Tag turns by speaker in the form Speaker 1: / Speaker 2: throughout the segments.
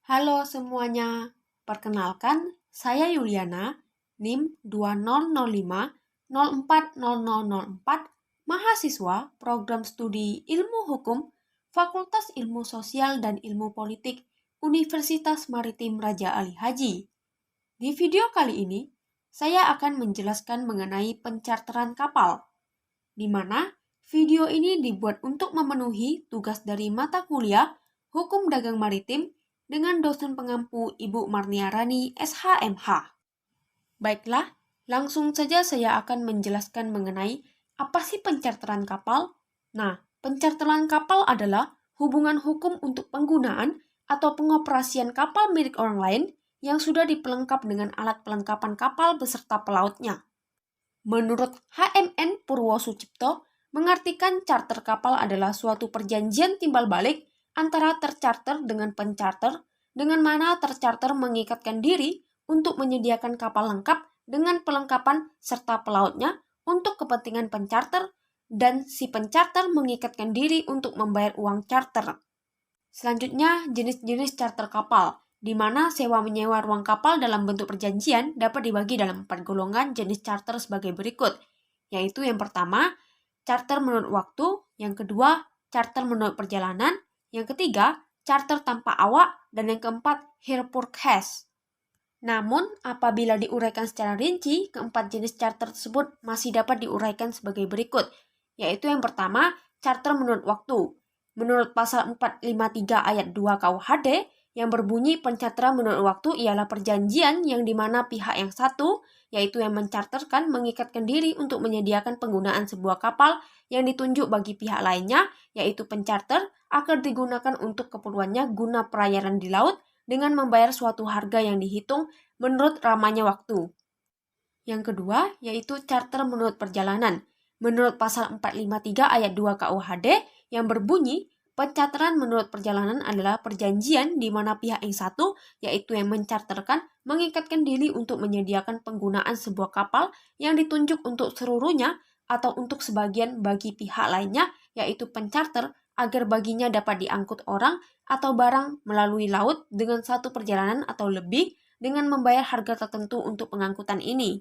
Speaker 1: Halo semuanya, perkenalkan saya Yuliana, NIM 2005040004, mahasiswa Program Studi Ilmu Hukum, Fakultas Ilmu Sosial dan Ilmu Politik, Universitas Maritim Raja Ali Haji. Di video kali ini, saya akan menjelaskan mengenai pencharteran kapal, di mana video ini dibuat untuk memenuhi tugas dari mata kuliah Hukum Dagang Maritim dengan dosen pengampu Ibu Marniarani SHMH. Baiklah, langsung saja saya akan menjelaskan mengenai apa sih pencharteran kapal. Nah, pencharteran kapal adalah hubungan hukum untuk penggunaan atau pengoperasian kapal milik orang lain yang sudah dipelengkap dengan alat pelengkapan kapal beserta pelautnya. Menurut HMN Purwosucipto, mengartikan charter kapal adalah suatu perjanjian timbal balik antara tercharter dengan pencharter, dengan mana tercharter mengikatkan diri untuk menyediakan kapal lengkap dengan pelengkapan serta pelautnya untuk kepentingan pencharter, dan si pencharter mengikatkan diri untuk membayar uang charter. Selanjutnya, jenis-jenis charter kapal, di mana sewa menyewa ruang kapal dalam bentuk perjanjian dapat dibagi dalam 4 golongan jenis charter sebagai berikut, yaitu yang pertama, charter menurut waktu, yang kedua, charter menurut perjalanan, yang ketiga, charter tanpa awak, dan yang keempat, hire purchase. Namun, apabila diuraikan secara rinci, keempat jenis charter tersebut masih dapat diuraikan sebagai berikut, yaitu yang pertama, charter menurut waktu. Menurut pasal 453 ayat 2 KUHD, yang berbunyi pencharteran menurut waktu ialah perjanjian yang dimana pihak yang satu, yaitu yang mencharterkan, mengikatkan diri untuk menyediakan penggunaan sebuah kapal yang ditunjuk bagi pihak lainnya, yaitu pencharter, agar digunakan untuk keperluannya guna pelayaran di laut dengan membayar suatu harga yang dihitung menurut lamanya waktu. Yang kedua, yaitu charter menurut perjalanan. Menurut pasal 453 ayat 2 KUHD yang berbunyi, pencharteran menurut perjalanan adalah perjanjian di mana pihak yang satu, yaitu yang mencharterkan, mengikatkan diri untuk menyediakan penggunaan sebuah kapal yang ditunjuk untuk seluruhnya atau untuk sebagian bagi pihak lainnya, yaitu pencharter, agar baginya dapat diangkut orang atau barang melalui laut dengan satu perjalanan atau lebih dengan membayar harga tertentu untuk pengangkutan ini.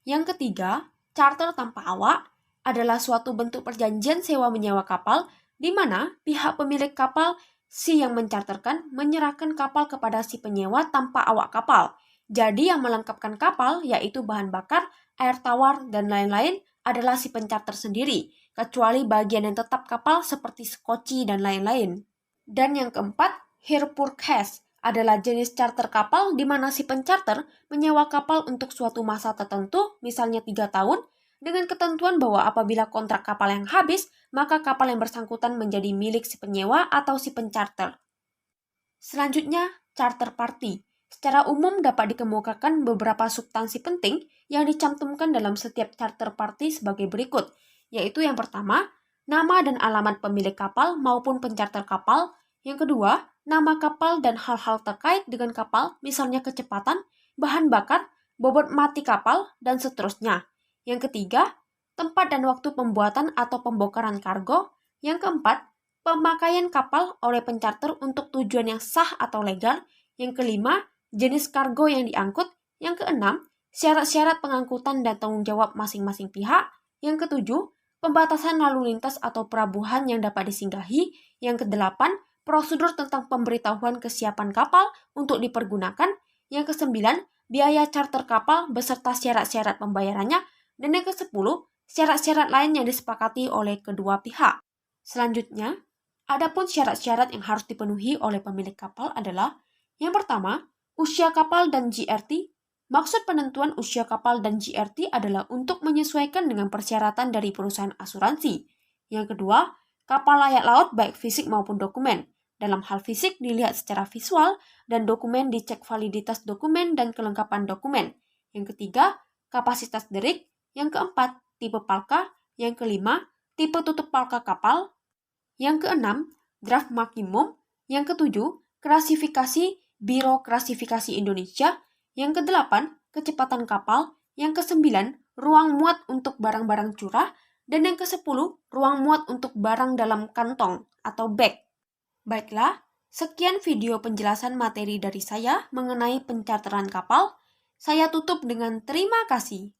Speaker 1: Yang ketiga, charter tanpa awak adalah suatu bentuk perjanjian sewa menyewa kapal di mana pihak pemilik kapal, si yang mencharterkan, menyerahkan kapal kepada si penyewa tanpa awak kapal. Jadi yang melengkapkan kapal, yaitu bahan bakar, air tawar, dan lain-lain, adalah si pencharter sendiri, kecuali bagian yang tetap kapal seperti skoci dan lain-lain. Dan yang keempat, hire purchase adalah jenis charter kapal di mana si pencharter menyewa kapal untuk suatu masa tertentu, misalnya 3 tahun, dengan ketentuan bahwa apabila kontrak kapal yang habis, maka kapal yang bersangkutan menjadi milik si penyewa atau si pencharter. Selanjutnya, charter party. Secara umum dapat dikemukakan beberapa substansi penting yang dicantumkan dalam setiap charter party sebagai berikut, yaitu yang pertama, nama dan alamat pemilik kapal maupun pencharter kapal. Yang kedua, nama kapal dan hal-hal terkait dengan kapal, misalnya kecepatan, bahan bakar, bobot mati kapal, dan seterusnya. Yang ketiga, tempat dan waktu pembuatan atau pembongkaran kargo. Yang keempat, pemakaian kapal oleh pencharter untuk tujuan yang sah atau legal. Yang kelima, jenis kargo yang diangkut. Yang keenam, syarat-syarat pengangkutan dan tanggung jawab masing-masing pihak. Yang ketujuh, pembatasan lalu lintas atau pelabuhan yang dapat disinggahi. Yang kedelapan, prosedur tentang pemberitahuan kesiapan kapal untuk dipergunakan. Yang kesembilan, biaya charter kapal beserta syarat-syarat pembayarannya. Dan yang kesepuluh, syarat-syarat lain yang disepakati oleh kedua pihak. Selanjutnya, adapun syarat-syarat yang harus dipenuhi oleh pemilik kapal adalah yang pertama, usia kapal dan GRT. Maksud penentuan usia kapal dan GRT adalah untuk menyesuaikan dengan persyaratan dari perusahaan asuransi. Yang kedua, kapal layak laut baik fisik maupun dokumen. Dalam hal fisik dilihat secara visual dan dokumen dicek validitas dokumen dan kelengkapan dokumen. Yang ketiga, kapasitas derik. Yang keempat, tipe palka. Yang kelima, tipe tutup palka kapal. Yang keenam, draft maksimum. Yang ketujuh, klasifikasi Biro Klasifikasi Indonesia. Yang kedelapan, kecepatan kapal. Yang kesembilan, ruang muat untuk barang-barang curah. Dan yang kesepuluh, ruang muat untuk barang dalam kantong atau bag. Baiklah, Sekian video penjelasan materi dari saya mengenai pencharteran kapal. Saya tutup dengan terima kasih.